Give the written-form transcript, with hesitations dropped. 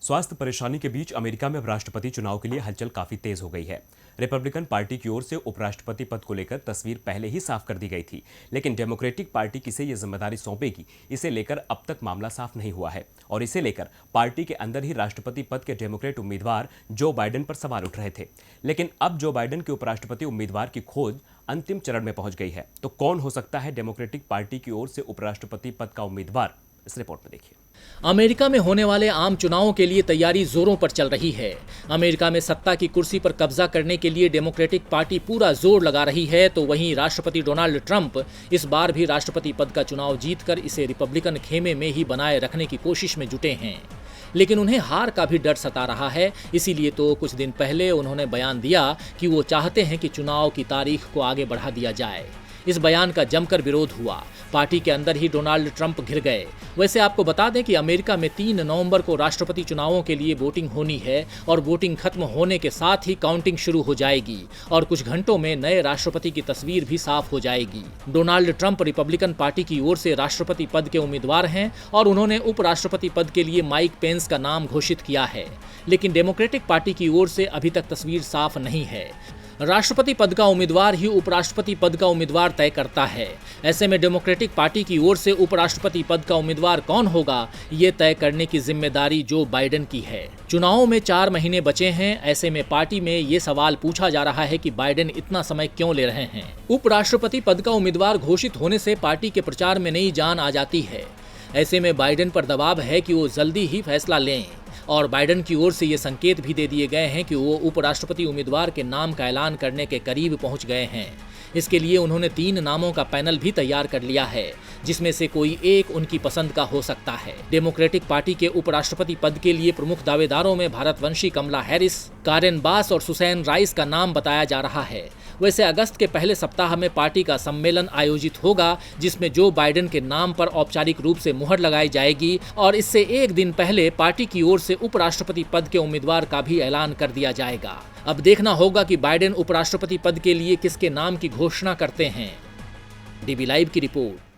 स्वास्थ्य परेशानी के बीच अमेरिका में अब राष्ट्रपति चुनाव के लिए हलचल काफी तेज हो गई है। रिपब्लिकन पार्टी की ओर से उपराष्ट्रपति पद को लेकर तस्वीर पहले ही साफ कर दी गई थी, लेकिन डेमोक्रेटिक पार्टी किसे ये जिम्मेदारी सौंपेगी, इसे लेकर अब तक मामला साफ नहीं हुआ है और इसे लेकर पार्टी के अंदर ही राष्ट्रपति पद के डेमोक्रेट उम्मीदवार जो बाइडेन पर सवाल उठ रहे थे। लेकिन अब जो बाइडेन के उपराष्ट्रपति उम्मीदवार की खोज अंतिम चरण में पहुंच गई है। तो कौन हो सकता है डेमोक्रेटिक पार्टी की ओर से उपराष्ट्रपति पद का उम्मीदवार, इस रिपोर्ट में देखिए। अमेरिका में होने वाले आम चुनावों के लिए तैयारी जोरों पर चल रही है। अमेरिका में सत्ता की कुर्सी पर कब्जा करने के लिए डेमोक्रेटिक पार्टी पूरा जोर लगा रही है, तो वहीं राष्ट्रपति डोनाल्ड ट्रंप इस बार भी राष्ट्रपति पद का चुनाव जीतकर इसे रिपब्लिकन खेमे में ही बनाए रखने की कोशिश में जुटे हैं। लेकिन उन्हें हार का भी डर सता रहा है, इसीलिए तो कुछ दिन पहले उन्होंने बयान दिया कि वो चाहते हैं कि चुनाव की तारीख को आगे बढ़ा दिया जाए। इस बयान का जमकर विरोध हुआ। पार्टी के अंदर ही डोनाल्ड ट्रंप घिर गए। वैसे आपको बता दें कि अमेरिका में 3 नवंबर को राष्ट्रपति चुनावों के लिए वोटिंग होनी है और वोटिंग खत्म होने के साथ ही काउंटिंग शुरू हो जाएगी और कुछ घंटों में नए राष्ट्रपति की तस्वीर भी साफ हो जाएगी। डोनाल्ड ट्रंप रिपब्लिकन पार्टी की ओर से राष्ट्रपति पद के उम्मीदवार हैं और उन्होंने उपराष्ट्रपति पद के लिए माइक पेंस का नाम घोषित किया है, लेकिन डेमोक्रेटिक पार्टी की ओर से अभी तक तस्वीर साफ नहीं है। राष्ट्रपति पद का उम्मीदवार ही उपराष्ट्रपति पद का उम्मीदवार तय करता है। ऐसे में डेमोक्रेटिक पार्टी की ओर से उपराष्ट्रपति पद का उम्मीदवार कौन होगा, ये तय करने की जिम्मेदारी जो बाइडेन की है। चुनावों में 4 महीने बचे हैं। ऐसे में पार्टी में ये सवाल पूछा जा रहा है कि बाइडेन इतना समय क्यों ले रहे हैं। उपराष्ट्रपति पद का उम्मीदवार घोषित होने से पार्टी के प्रचार में नई जान आ जाती है। ऐसे में बाइडेन पर दबाव है कि वो जल्दी ही फैसला लें और बाइडेन की ओर से ये संकेत भी दे दिए गए हैं कि वो उपराष्ट्रपति उम्मीदवार के नाम का ऐलान करने के करीब पहुंच गए हैं। इसके लिए उन्होंने 3 नामों का पैनल भी तैयार कर लिया है, जिसमें से कोई एक उनकी पसंद का हो सकता है। डेमोक्रेटिक पार्टी के उपराष्ट्रपति पद के लिए प्रमुख दावेदारों में भारतवंशी कमला हैरिस, कारेन बास और सुसैन राइस का नाम बताया जा रहा है। वैसे अगस्त के पहले सप्ताह में पार्टी का सम्मेलन आयोजित होगा, जिसमें जो बाइडेन के नाम पर औपचारिक रूप से मुहर लगाई जाएगी और इससे एक दिन पहले पार्टी की ओर से उपराष्ट्रपति पद के उम्मीदवार का भी ऐलान कर दिया जाएगा। अब देखना होगा कि बाइडेन उपराष्ट्रपति पद के लिए किसके नाम की घोषणा करते हैं। डीबी लाइव की रिपोर्ट।